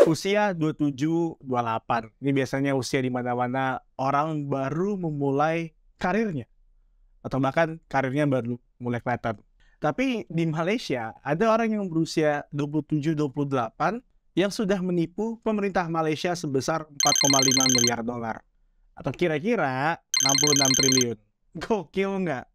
Usia 27, 28. Ini biasanya usia di mana-mana orang baru memulai karirnya. Atau bahkan karirnya baru mulai kelihatan. Tapi di Malaysia, ada orang yang berusia 27, 28 yang sudah menipu pemerintah Malaysia sebesar 4,5 miliar dolar. Atau kira-kira 66 triliun. Gokil nggak?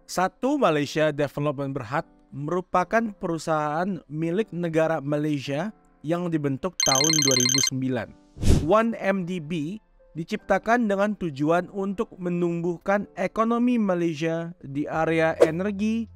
Satu Malaysia Development Berhad merupakan perusahaan milik negara Malaysia yang dibentuk tahun 2009. 1MDB diciptakan dengan tujuan untuk menumbuhkan ekonomi Malaysia di area energi,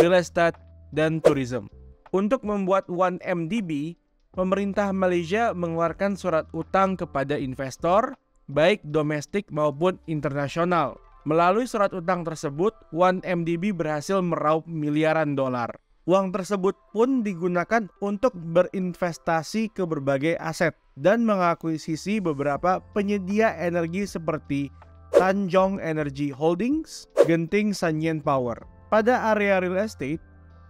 real estate, dan tourism. Untuk membuat 1MDB, pemerintah Malaysia mengeluarkan surat utang kepada investor, baik domestik maupun internasional. Melalui surat utang tersebut, 1MDB berhasil meraup miliaran dolar. Uang tersebut pun digunakan untuk berinvestasi ke berbagai aset dan mengakuisisi beberapa penyedia energi seperti Tanjong Energy Holdings, Genting Sanyin Power. Pada area real estate,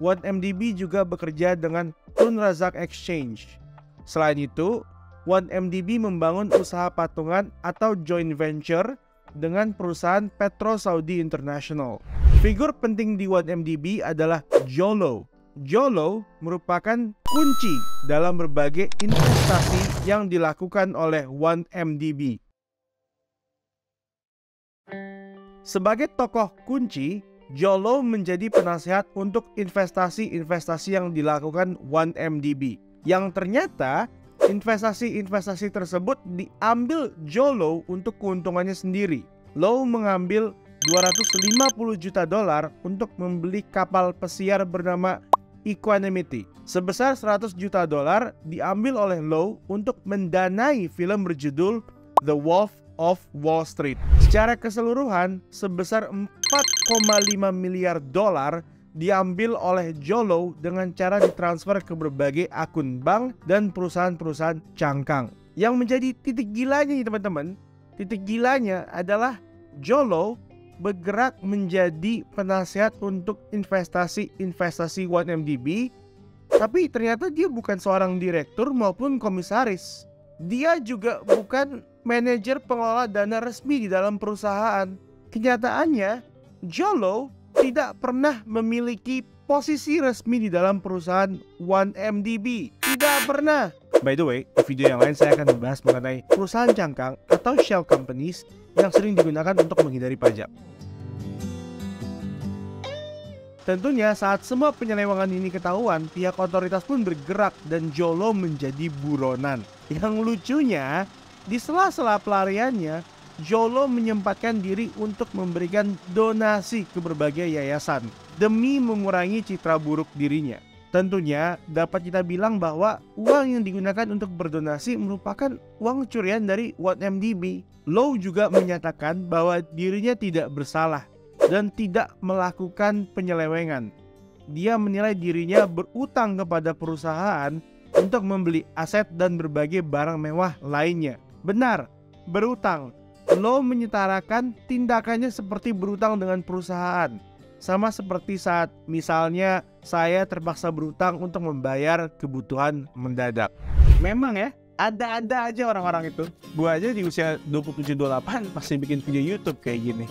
1MDB juga bekerja dengan Tun Razak Exchange. Selain itu, 1MDB membangun usaha patungan atau joint venture dengan perusahaan Petro Saudi International. Figur penting di 1MDB adalah Jolo. Jolo merupakan kunci dalam berbagai investasi yang dilakukan oleh 1MDB. Sebagai tokoh kunci, Jolo menjadi penasehat untuk investasi-investasi yang dilakukan 1MDB. Yang ternyata investasi-investasi tersebut diambil Jolo untuk keuntungannya sendiri. Low mengambil 250 juta dolar untuk membeli kapal pesiar bernama Equanimity. Sebesar 100 juta dolar diambil oleh Low untuk mendanai film berjudul The Wolf of Wall Street. Secara keseluruhan, sebesar 4,5 miliar dolar diambil oleh Jolo dengan cara ditransfer ke berbagai akun bank dan perusahaan-perusahaan cangkang. Yang menjadi titik gilanya nih teman-teman, titik gilanya adalah Jolo bergerak menjadi penasehat untuk investasi-investasi 1MDB, tapi ternyata dia bukan seorang direktur maupun komisaris. Dia juga bukan manajer pengelola dana resmi di dalam perusahaan. Kenyataannya, Jolo tidak pernah memiliki posisi resmi di dalam perusahaan 1MDB. Tidak pernah. By the way, di video yang lain saya akan membahas mengenai perusahaan cangkang atau shell companies yang sering digunakan untuk menghindari pajak. Tentunya saat semua penyelewengan ini ketahuan, pihak otoritas pun bergerak dan Jolo menjadi buronan. Yang lucunya, di sela-sela pelariannya, Jolo menyempatkan diri untuk memberikan donasi ke berbagai yayasan demi mengurangi citra buruk dirinya. Tentunya dapat kita bilang bahwa uang yang digunakan untuk berdonasi merupakan uang curian dari 1MDB. Low juga menyatakan bahwa dirinya tidak bersalah dan tidak melakukan penyelewengan. Dia menilai dirinya berutang kepada perusahaan untuk membeli aset dan berbagai barang mewah lainnya. Benar, berutang. Low menyetarakan tindakannya seperti berutang dengan perusahaan. Sama seperti saat misalnya saya terpaksa berutang untuk membayar kebutuhan mendadak. Memang ya, ada-ada aja orang-orang itu. Gua aja di usia 27-28 masih bikin video YouTube kayak gini.